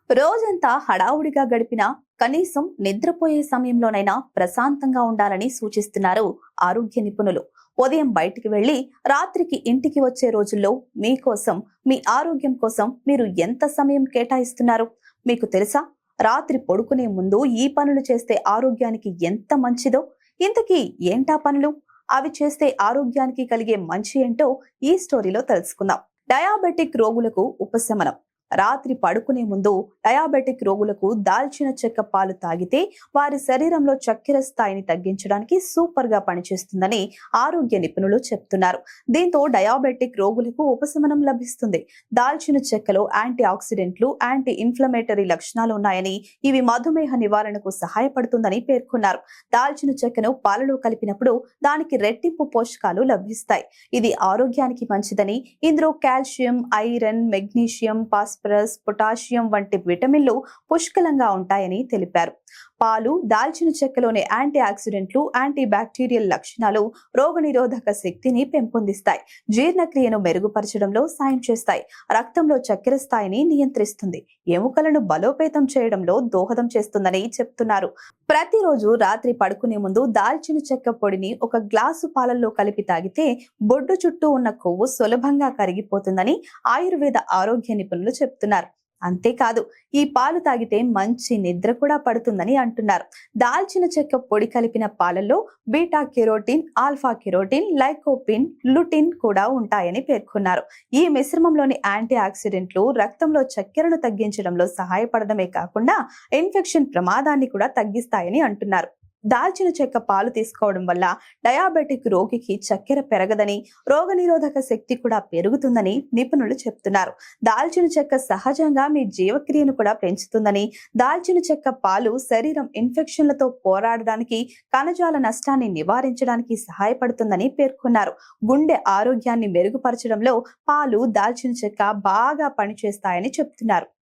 రోజంతా హడావుడిగా గడిపినా కనీసం నిద్రపోయే సమయంలోనైనా ప్రశాంతంగా ఉండాలని సూచిస్తున్నారు ఆరోగ్య నిపుణులు. ఉదయం బయటికి వెళ్లి రాత్రికి ఇంటికి వచ్చే రోజుల్లో మీకోసం, మీ ఆరోగ్యం కోసం మీరు ఎంత సమయం కేటాయిస్తున్నారు మీకు తెలుసా? రాత్రి పడుకునే ముందు ఈ పనులు చేస్తే ఆరోగ్యానికి ఎంత మంచిదో. ఇంతకీ ఏంటా పనులు? అవి చేస్తే ఆరోగ్యానికి కలిగే మంచి ఏంటో ఈ స్టోరీలో తెలుసుకుందాం. డయాబెటిక్ రోగులకు ఉపశమనం. రాత్రి పడుకునే ముందు డయాబెటిక్ రోగులకు దాల్చిన చెక్క పాలు తాగితే వారి శరీరంలో చక్కెర స్థాయిని తగ్గించడానికి సూపర్ గా పనిచేస్తుందని ఆరోగ్య నిపుణులు చెప్తున్నారు. దీంతో డయాబెటిక్ రోగులకు ఉపశమనం లభిస్తుంది. దాల్చిన చెక్కలో యాంటీ ఆక్సిడెంట్లు, యాంటీ ఇన్ఫ్లమేటరీ లక్షణాలు ఉన్నాయని, ఇవి మధుమేహ నివారణకు సహాయపడుతుందని పేర్కొన్నారు. దాల్చిన చెక్కను పాలలో కలిపినప్పుడు దానికి రెట్టింపు పోషకాలు లభిస్తాయి. ఇది ఆరోగ్యానికి మంచిదని, ఇందులో calcium, iron, magnesium, phosphorus, potassium వంటి విటమిన్లు పుష్కలంగా ఉంటాయని తెలిపారు. పాలు, దాల్చిన చెక్కలోని యాంటీ ఆక్సిడెంట్లు, యాంటీ బ్యాక్టీరియల్ లక్షణాలు రోగనిరోధక శక్తిని పెంపొందిస్తాయి, జీర్ణక్రియను మెరుగుపరచడంలో సాయం చేస్తాయి, రక్తంలో చక్కెర స్థాయిని నియంత్రిస్తుంది, ఎముకలను బలోపేతం చేయడంలో దోహదం చేస్తుందని చెప్తున్నారు. ప్రతిరోజు రాత్రి పడుకునే ముందు దాల్చిన చెక్క పొడిని ఒక గ్లాసు పాలల్లో కలిపి తాగితే బొడ్డు చుట్టూ ఉన్న కొవ్వు సులభంగా కరిగిపోతుందని ఆయుర్వేద ఆరోగ్య నిపుణులు చెప్తున్నారు. అంతేకాదు, ఈ పాలు తాగితే మంచి నిద్ర కూడా పడుతుందని అంటున్నారు. దాల్చిన చెక్క పొడి కలిపిన పాలల్లో beta carotene, alpha carotene, lycopene, lutein కూడా ఉంటాయని పేర్కొన్నారు. ఈ మిశ్రమంలోని యాంటీ ఆక్సిడెంట్లు రక్తంలో చక్కెరను తగ్గించడంలో సహాయపడడమే కాకుండా ఇన్ఫెక్షన్ ప్రమాదాన్ని కూడా తగ్గిస్తాయని అంటున్నారు. దాల్చిన చెక్క పాలు తీసుకోవడం వల్ల డయాబెటిక్ రోగికి చక్కెర పెరగదని, రోగనిరోధక శక్తి కూడా పెరుగుతుందని నిపుణులు చెప్తున్నారు. దాల్చిన చెక్క సహజంగా మీ జీవక్రియను కూడా పెంచుతుందని, దాల్చిన చెక్క పాలు శరీరం ఇన్ఫెక్షన్లతో పోరాడడానికి, కణజాల నష్టాన్ని నివారించడానికి సహాయపడుతుందని పేర్కొన్నారు. గుండె ఆరోగ్యాన్ని మెరుగుపరచడంలో పాలు, దాల్చిన చెక్క బాగా పనిచేస్తాయని చెప్తున్నారు.